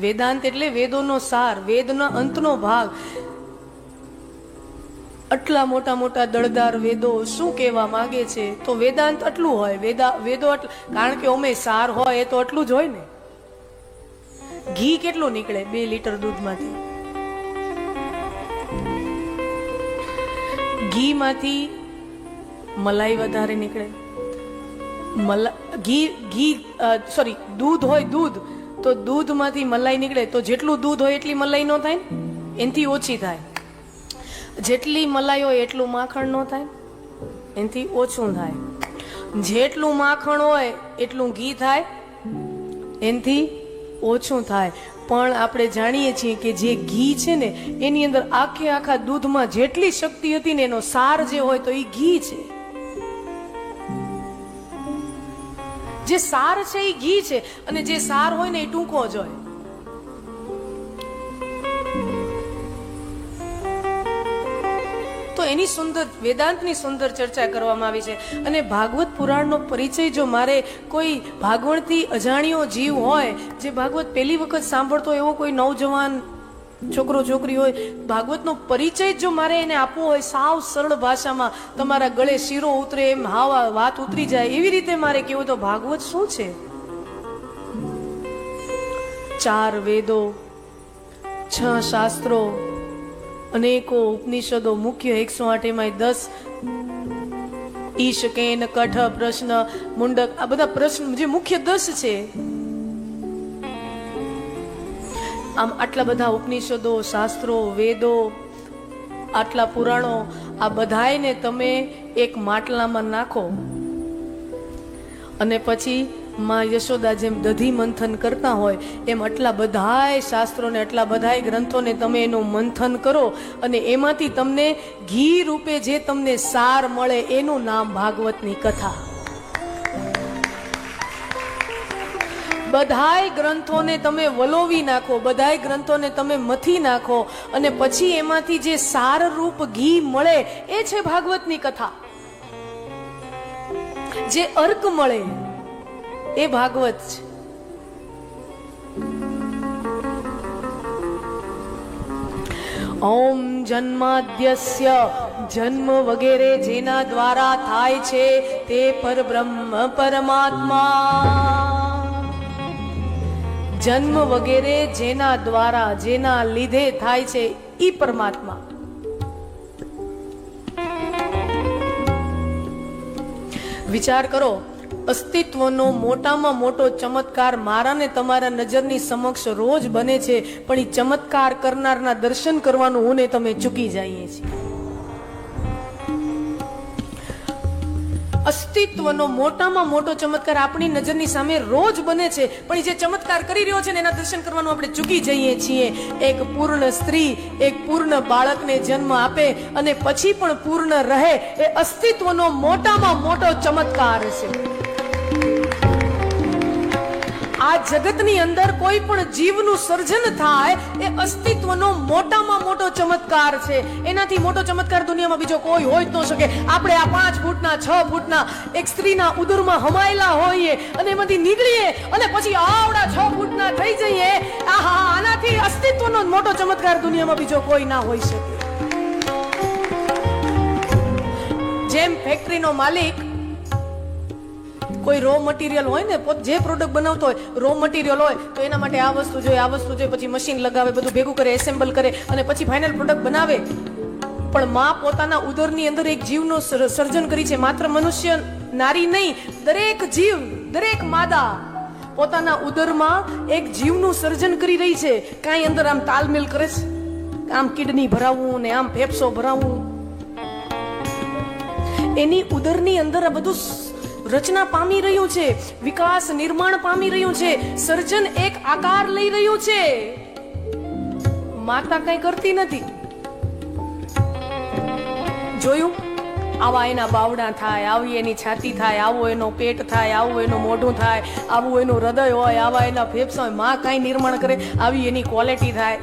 વેદાંત એટલે વેદોનો સાર, વેદના અંતનો ભાગ. આટલા મોટા મોટા દળદાર વેદો શું કહેવા માંગે છે? તો વેદાંત આટલું હોય. વેદો કારણ કે ઓમે સાર હોય એ તો આટલું જ હોય ને. ઘી કેટલું નીકળે 2 લીટર દૂધમાંથી? ઘી માંથી મલાઈ વધારે નીકળે. દૂધ હોય દૂધ, તો દૂધમાંથી મલાઈ નીકળે. તો જેટલું દૂધ હોય એટલી મલાઈ ન થાય, એનાથી ઓછી થાય. જેટલી મલાઈ હોય એટલું માખણ ન થાય, એનાથી ઓછું થાય. જેટલું માખણ હોય એટલું ઘી થાય, એનાથી ઓછું થાય. પણ આપણે જાણીએ છીએ કે જે ઘી છે ને એની અંદર આખા દૂધમાં જેટલી શક્તિ હતી ને એનો સાર જે હોય તો એ ઘી છે. જે સાર છે એ ઘી છે, અને જે સાર હોય ને એ ટૂંકો જ હોય. તો એની સુંદર વેદાંતની સુંદર ચર્ચા કરવામાં આવી છે. અને ભાગવત પુરાણનો પરિચય જો મારે કોઈ ભાગવતથી અજાણ્યો જીવ હોય, જે ભાગવત પહેલી વખત સાંભળતો એવો કોઈ નવજવાન છોકરો છોકરી હોય, ભાગવતનો પરિચય જો મારે એને આપવો હોય સાવ સરળ ભાષામાં, તમારા ગળે શીરો ઉતરે એમ હાવા વાત ઉતરી જાય એવી રીતે મારે કહેવું, તો ભાગવત શું છે? 4 વેદો, 6 શાસ્ત્રો, અનેકો ઉપનિષદો, મુખ્ય 108 એમાં 10 ઈશ, કેન, કઠ, પ્રશ્ન, મુંડક, આ બધા પ્રશ્ન જે મુખ્ય 10 છે. આમ આટલા બધા ઉપનિષદો, શાસ્ત્રો, વેદો, આટલા પુરાણો, આ બધાયને તમે એક માટલામાં નાખો અને પછી માં યશોદા જેમ દધી મંથન કરતા હોય એમ આટલા બધાય શાસ્ત્રોને, આટલા બધાય ગ્રંથોને તમે એનું મંથન કરો અને એમાંથી તમને ઘી રૂપે જે તમને સાર મળે એનું નામ ભાગવતની કથા. બધાય ગ્રંથોને તમે વલોવી નાખો, બધાય ગ્રંથોને તમે મથી નાખો અને પછી એમાંથી જે સાર રૂપ ઘી મળે એ છે ભાગવતની કથા. જે અર્ક મળે એ ભાગવત છે. ઓમ જન્માદ્યસ્ય, જન્મ વગેરે જેના દ્વારા થાય છે તે પરબ્રહ્મ પરમાત્મા. જન્મ વગેરે જેના દ્વારા, જેના લીધે થાય છે ઈ પરમાત્મા. વિચાર કરો, અસ્તિત્વનો મોટામાં મોટો ચમત્કાર મારા ને તમારા નજરની સમક્ષ રોજ બને છે, પણ એ ચમત્કાર કરનારના દર્શન કરવાનું હું ને તમે ચૂકી જઈએ છીએ. અસ્તિત્વનો મોટામાં મોટો ચમત્કાર આપણી નજરની સામે રોજ બને છે, પણ જે ચમત્કાર કરી રહ્યો છે ને એના દર્શન કરવાનું આપણે ચૂકી જઈએ છીએ. એક પૂર્ણ સ્ત્રી એક પૂર્ણ બાળકને જન્મ આપે અને પછી પણ પૂર્ણ રહે, એ અસ્તિત્વનો મોટામાં મોટો ચમત્કાર છે. આ જગતની અંદર કોઈ પણ જીવનું સર્જન થાય એ અસ્તિત્વનો મોટામાં મોટો ચમત્કાર છે. એનાથી મોટો ચમત્કાર દુનિયામાં બીજો કોઈ હોય જ ન શકે. આપણે આ 5 ફૂટના 6 ફૂટના એક સ્ત્રીના ઉદરમાં હમાયેલા હોઈએ અને એમાંથી નીકળીએ અને પછી આવડા 6 ફૂટના થઈ જઈએ. આનાથી અસ્તિત્વનો મોટો ચમત્કાર દુનિયામાં બીજો કોઈ ના હોઈ શકે. જેમ ફેક્ટરીનો માલિક કોઈ રો મટીરિયલ હોય ને, જે પ્રોડક્ટ બનાવતો હોય, રો મટીરિયલ હોય તો એના માટે આ વસ્તુ જોઈએ, આ વસ્તુ જોઈએ, પછી મશીન લગાવે, બધું ભેગું કરે, એસેમ્બલ કરે અને પછી ફાઇનલ પ્રોડક્ટ બનાવે. પણ માં પોતાના ઉદરની અંદર એક જીવનું સર્જન કરી છે. માત્ર મનુષ્ય નારી નહીં, દરેક જીવ, દરેક માદા પોતાના ઉદરમાં એક જીવનું સર્જન કરી રહી છે. કાંઈ અંદર આમ તાલમેલ કરે છે, આમ કિડની ભરાવવું ને આમ ફેફસો ભરાવવું. એની ઉદરની અંદર આ બધું રચના પામી રહ્યું છે, વિકાસ નિર્માણ પામી રહ્યું છે, સર્જન એક આકાર લઈ રહ્યું છે. માતા કઈ કરતી નથી. જોયું? આવા એના બાવડા થાય, આવી એની છાતી થાય, આવો એનો પેટ થાય, આવું એનું મોઢું થાય, આવું એનું હૃદય હોય, આવા એના ફેફસા હોય. માં કઈ નિર્માણ કરે, આવી એની ક્વોલિટી થાય.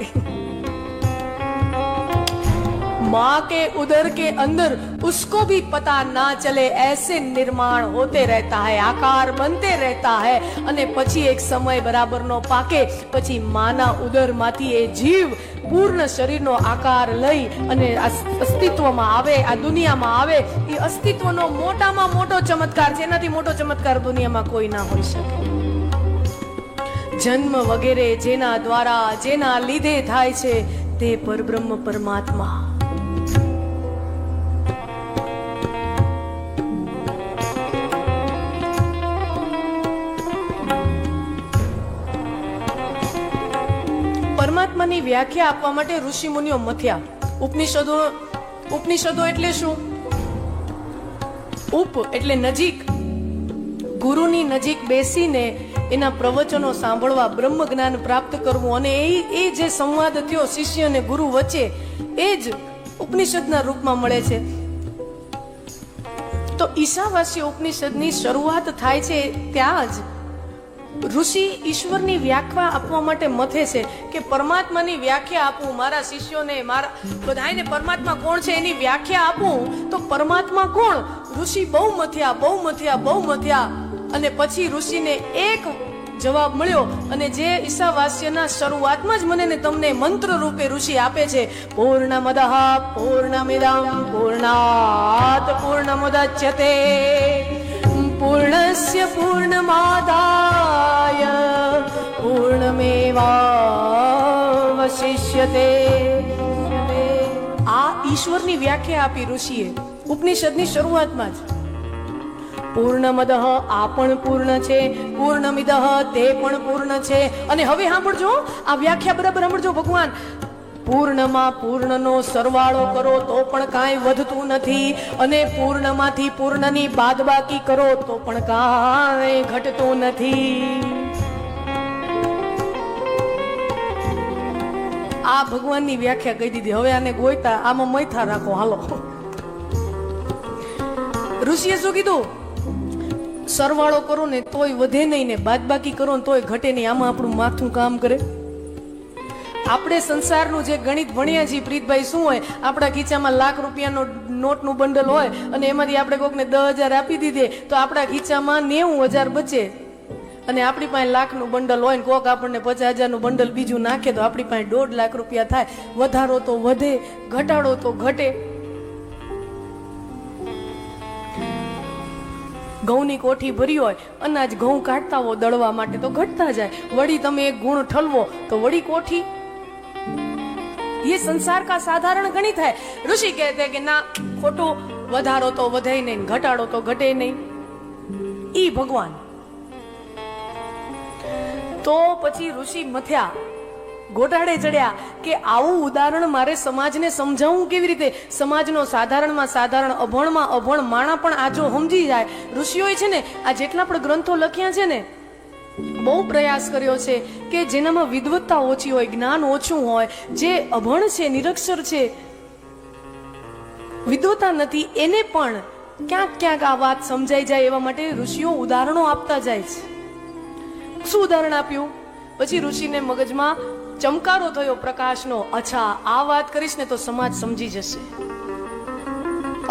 माँ के उदर के अंदर उसको भी पता ना चले, ऐसे निर्माण होते रहता है, आकार बनते रहता है અને પછી એક સમય બરાબરનો પાકે, પછી માના ઉદરમાંથી એ જીવ પૂર્ણ શરીરનો આકાર લઈ અને અસ્તિત્વમાં આવે, આ દુનિયામાં આવે. એ અસ્તિત્વનો મોટામાં મોટો ચમત્કાર છે. એનાથી મોટો ચમત્કાર દુનિયામાં કોઈ ના હોઈ શકે. જન્મ વગેરે જેના દ્વારા, જેના લીધે થાય છે તે પરબ્રહ્મ પરમાત્મા. પરમાત્માની વ્યાખ્યા આપવા માટે ઋષિ મુનિઓ મથ્યા. ઉપનિષદો એટલે શું? ઉપ એટલે નજીક, ગુરુની નજીક બેસીને એના પ્રવચનો સાંભળવા, બ્રહ્મ જ્ઞાન પ્રાપ્ત કરવું, અને એ જે સંવાદ થયો શિષ્ય અને ગુરુ વચ્ચે, એ જ ઉપનિષદના રૂપમાં મળે છે. તો ઈશાવાસ્ય ઉપનિષદની શરૂઆત થાય છે ત્યાં જ ઋષિ ઈશ્વરની વ્યાખ્યા આપવા માટે મથે છે કે પરમાત્માની વ્યાખ્યા આપું મારા શિષ્યોને, મારા બધાને પરમાત્મા કોણ છે એની વ્યાખ્યા આપું. તો પરમાત્મા કોણ? ઋષિ બહુ મથ્યા અને પછી ઋષિને એક જવાબ મળ્યો, અને જે ઈશાવાસ્યના શરૂઆતમાં જ મને ને તમને મંત્ર રૂપે ઋષિ આપે છે. પૂર્ણમદઃ પૂર્ણમિદં પૂર્ણાત પૂર્ણમુદચ્યતે પૂર્ણસ્ય પૂર્ણમાદાય પૂર્ણમેવાવશિષ્યતે. આ ઈશ્વરની વ્યાખ્યા આપી ઋષિએ ઉપનિષદની શરૂઆતમાં જ. પૂર્ણમદઃ આ પણ પૂર્ણ છે, પૂર્ણમિદઃ તે પણ પૂર્ણ છે. અને હવે સાંભળજો આ વ્યાખ્યા બરાબર સાંભળજો. ભગવાન પૂર્ણમાં પૂર્ણનો સરવાળો કરો તો પણ કાંઈ વધતું નથી, અને પૂર્ણમાંથી પૂર્ણની બાદબાકી કરો તો પણ કાંઈ ઘટતું નથી. આ ભગવાનની વ્યાખ્યા કહી દીધી. હવે આને ગોઈતા આમાં મૈથા રાખો, હાલો. ઋષિએ શું કીધું? સરવાળો કરો ને તોય વધે નહીં, ને બાદબાકી કરો ને તોય ઘટે નહીં. આમાં આપણું માથું કામ કરે. આપણે સંસારનું જે ગણિત ભણ્યા છીએ પ્રીતભાઈ, શું હોય? આપણા ખીચામાં લાખ રૂપિયાનો નોટનું બંડલ હોય અને એમાંથી આપણે કોકને 10,000 આપી દીધે તો આપણા ખીચામાં 90,000 બચે. અને આપણી પાસે લાખનું બંડલ હોય ને કોક આપણને 50,000નું બંડલ બીજું નાખે તો આપણી પાસે 1.5 લાખ રૂપિયા થાય. વધારો તો વધે, ઘટાડો તો ઘટે. ઘઉંની કોઠી ભરી હોય, અનાજ ઘઉં કાઢતા હો દળવા માટે તો ઘટતા જાય. વળી તમે એક ગુણ ઠલવો તો વળી કોઠી. ये संसार का साधारण गणित है. ऋषि कहते हैं कि ना, खोटो વધારો તો વધે નહીં, ઘટાડો તો ઘટે નહીં. ઈ ભગવાન. તો પછી ઋષિ મથ્યા, ગોટાળે ચડ્યા કે આવું ઉદાહરણ મારે સમાજને સમજાવવું કેવી રીતે? સમાજનો સાધારણમાં સાધારણ, અભણમાં અભણ માણા પણ આ જો સમજી જાય. ઋષિઓએ છે ને આ જેટલા પણ ગ્રંથો લખ્યા છે ને, બહુ પ્રયાસ કર્યો છે કે જેનામાં વિદ્વત્તા ઓછી હોય, જ્ઞાન ઓછું હોય, જે અભણ છે, નિરક્ષર છે, વિદ્વત્તા નથી, એને પણ ક્યાંક ક્યાંક આ વાત સમજાઈ જાય એવા માટે ઋષિઓ ઉદાહરણો આપતા જાય છે. શું ઉદાહરણ આપ્યું? પછી ઋષિને મગજમાં ચમકારો થયો પ્રકાશનો. અચ્છા, આ વાત કરીશ ને તો સમાજ સમજી જશે,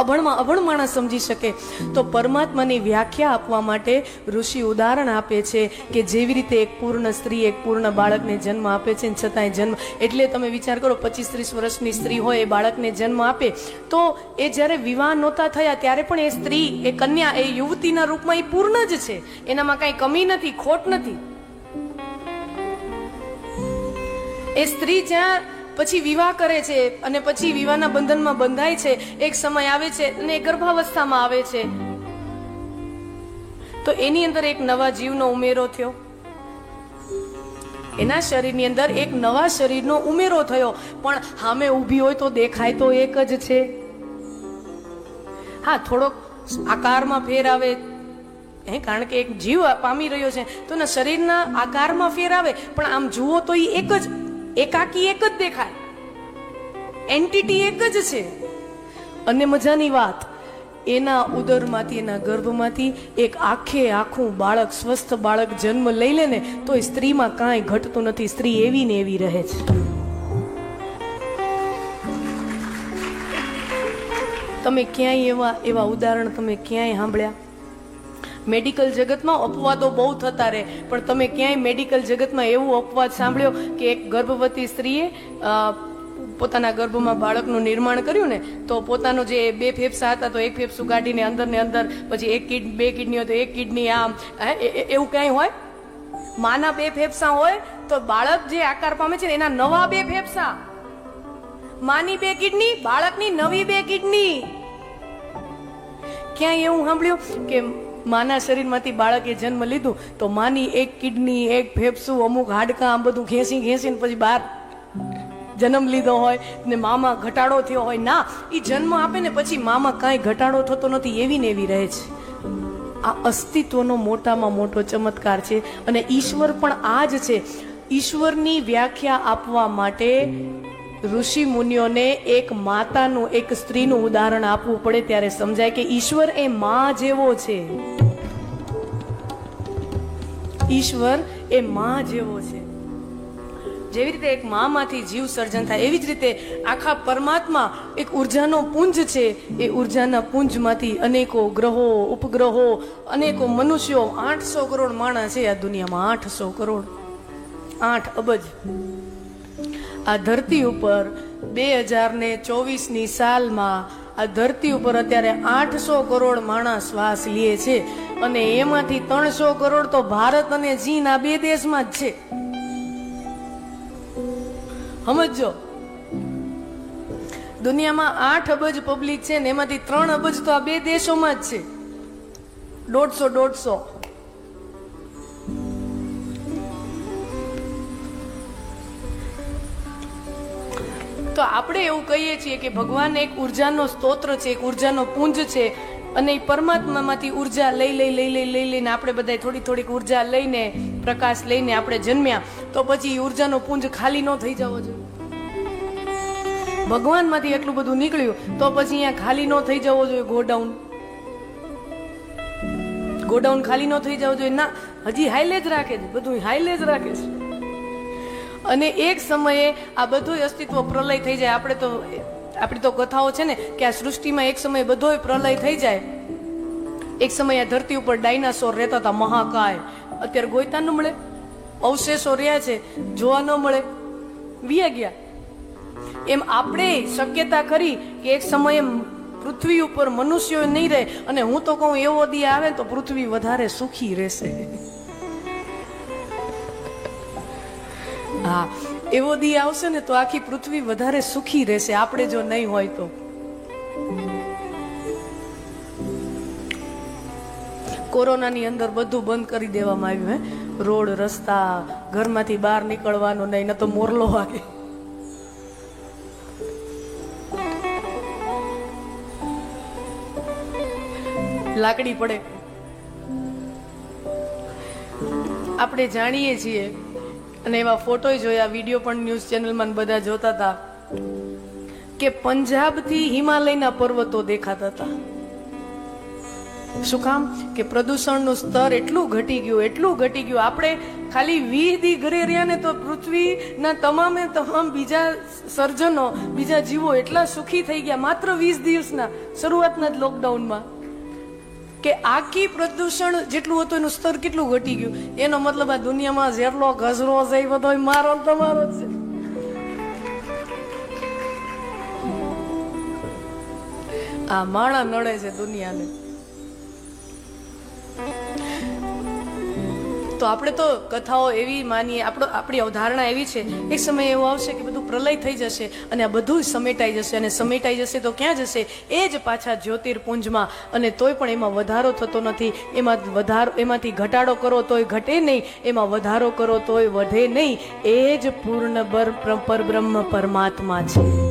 અભણમાં અભણ માણસ સમજી શકે. તો પરમાત્માની વ્યાખ્યા આપવા માટે ઋષિ ઉદાહરણ આપે છે કે જેવી રીતે એક પૂર્ણ સ્ત્રી એક પૂર્ણ બાળકને જન્મ આપે છે, છતાંય જન્મ, એટલે તમે વિચાર કરો 25-30 વર્ષની સ્ત્રી હોય, એ બાળકને જન્મ આપે તો એ જ્યારે વિવાહ નહોતા થયા ત્યારે પણ એ સ્ત્રી, એ કન્યા, એ યુવતીના રૂપમાં એ પૂર્ણ જ છે. એનામાં કાંઈ કમી નથી, ખોટ નથી. એ સ્ત્રી જ્યાં પછી વિવાહ કરે છે અને પછી વિવાહના બંધનમાં બંધાય છે, એક સમય આવે છે અને ગર્ભાવસ્થામાં આવે છે, તો એની અંદર એક નવા જીવનો ઉમેરો થયો. એના શરીરની અંદર એક નવા શરીરનો ઉમેરો થયો. પણ સામે ઊભી હોય તો દેખાય તો એક જ છે. હા, થોડોક આકારમાં ફેર આવે, કારણ કે એક જીવ પામી રહ્યો છે તો એના શરીરના આકારમાં ફેર આવે, પણ આમ જુઓ તો એ એક જ, એકાકી એક જ દેખાય, એન્ટિટી એક જ છે. અને મજાની વાત, એના ઉદરમાંથી, એના ગર્ભમાંથી એક આખું બાળક, સ્વસ્થ બાળક જન્મ લઈ લે ને તો એ સ્ત્રીમાં કાંઈ ઘટતું નથી. સ્ત્રી એવી ને એવી રહે છે. તમે ક્યાંય એવા ઉદાહરણ તમે ક્યાંય સાંભળ્યા? મેડિકલ જગતમાં અપવાદો બહુ થતા રહે, પણ તમે ક્યાંય મેડિકલ જગતમાં એવું અપવાદ સાંભળ્યો કે એક ગર્ભવતી સ્ત્રીએ પોતાના ગર્ભમાં બાળકનું નિર્માણ કર્યું ને, તો પોતાનો જે 2 ફેફસા હતા તો એક ફેફસું કાઢીને અંદર ને અંદર, પછી 2 કિડની હોય તો 1 કિડની આમ, એવું ક્યાંય હોય? માના 2 ફેફસા હોય તો બાળક જે આકાર પામે છે ને એના નવા 2 ફેફસા, માની 2 કિડની, બાળકની નવી 2 કિડની. ક્યાંય એવું સાંભળ્યું કે માના શરીરમાંથી બાળકે જન્મ લીધું તો માની 1 કિડની, 1 ફેફસું, અમુક હાડકા આમ બધું ઘેસીને પછી બહાર જન્મ લીધો હોય ને મામાં ઘટાડો થયો હોય? ના, એ જન્મ આપે ને પછી મામાં કાંઈ ઘટાડો થતો નથી, એવી ને એવી રહે છે. આ અસ્તિત્વનો મોટામાં મોટો ચમત્કાર છે. અને ઈશ્વર પણ આ જ છે. ઈશ્વરની વ્યાખ્યા આપવા માટે ઋષિ મુનિઓને એક માતાનું, એક સ્ત્રીનું ઉદાહરણ આપવું પડે ત્યારે સમજાય કે ઈશ્વર એ માં જેવો છે. ઈશ્વર એ માં જેવો છે. જેવી રીતે એક મામાંથી જીવ સર્જન થાય, એવી જ રીતે આખા પરમાત્મા એક ઉર્જાનો પુંજ છે. એ ઉર્જાના પુંજમાંથી અનેકો ગ્રહો, ઉપગ્રહો, અનેકો મનુષ્યો, 800 કરોડ માણસ છે આ દુનિયામાં. 800 કરોડ, 8 અબજ. આ ધરતી ઉપર 2024ની સાલમાં આ ધરતી ઉપર અત્યારે 800 કરોડ માણસ શ્વાસ લે છે, અને એમાંથી 300 કરોડ તો ભારત અને ચીન આ 2 દેશમાં જ છે. સમજો, દુનિયામાં 8 અબજ પબ્લિક છે ને એમાંથી 3 અબજ તો આ 2 દેશોમાં જ છે. 150. તો આપણે એવું કહીએ છીએ કે ભગવાન એક ઉર્જાનો સ્તોત્ર છે, એક ઉર્જાનો પુંજ છે, અને એ પરમાત્મામાંથી ઉર્જા લઈને આપણે બધા થોડીક ઉર્જા લઈને, પ્રકાશ લઈને આપણે જન્મ્યા, તો પછી ઉર્જાનો પુંજ ખાલી ન થઈ જવો જોઈએ. ભગવાનમાંથી એટલું બધું નીકળ્યું તો પછી અહીંયા ખાલી ન થઈ જવો જોઈએ. ગોડાઉન ખાલી ન થઈ જવું જોઈએ. ના, હજી હાઈલે જ રાખે છે, બધું હાઈલે જ રાખે છે. અને એક સમયે આ બધું અસ્તિત્વ પ્રલય થઈ જાય. આપણી તો કથાઓ છે ને કે આ સૃષ્ટિમાં એક સમયે બધો પ્રલય થઈ જાય. એક સમયે આ ધરતી ઉપર ડાયનાસોર રહેતા હતા, મહાકાય. અત્યારે ગોઈતા ન મળે, અવશેષો રહ્યા છે, જોવા ન મળે, વિયા ગયા. એમ આપણે શક્યતા કરી કે એક સમયે પૃથ્વી ઉપર મનુષ્યો નહીં રહે, અને હું તો કહું એવો દી આવે તો પૃથ્વી વધારે સુખી રહેશે. હા, એવો દી આવશે ને તો આખી પૃથ્વી વધારે સુખી રહેશે, આપણે જો નહીં હોય તો. કોરોનાની અંદર બધું બંધ કરી દેવામાં આવ્યું. રોડ, રસ્તા, ઘરમાંથી બહાર નીકળવાનું નહીં, ન તો મોરલો વાગે. લાકડી પડે. આપણે જાણીએ છીએ, અને એવા ફોટો જોયા, વિડીયો પણ ન્યૂઝ ચેનલમાં બધા જોતા હતા કે પંજાબથી હિમાલયના પર્વતો દેખાતા હતા. શું કામ? કે પ્રદૂષણનું સ્તર એટલું ઘટી ગયું. આપણે ખાલી 20 દી ઘરે રહ્યા ને તો પૃથ્વીના તમામ બીજા સર્જનો, બીજા જીવો એટલા સુખી થઈ ગયા માત્ર 20 દિવસના શરૂઆતના જ લોકડાઉનમાં, કે આખી પ્રદૂષણ જેટલું હતું એનું સ્તર કેટલું ઘટી ગયું. એનો મતલબ આ દુનિયામાં જેટલો ગજરો છે એ બધો મારો તમારો છે. આ માણા નડે છે દુનિયાને. તો આપણે તો કથાઓ એવી માનીએ, આપણી અવધારણા એવી છે એક સમય એવો આવશે કે બધું પ્રલય થઈ જશે અને આ બધું સમેટાઈ જશે. અને સમેટાઈ જશે તો ક્યાં જશે? એ જ પાછા જ્યોતિર્પુંજમાં. અને તોય પણ એમાં વધારો થતો નથી. એમાંથી ઘટાડો કરો તોય ઘટે નહીં, એમાં વધારો કરો તોય વધે નહીં. એ જ પૂર્ણ પરબ્રહ્મ પરમાત્મા છે.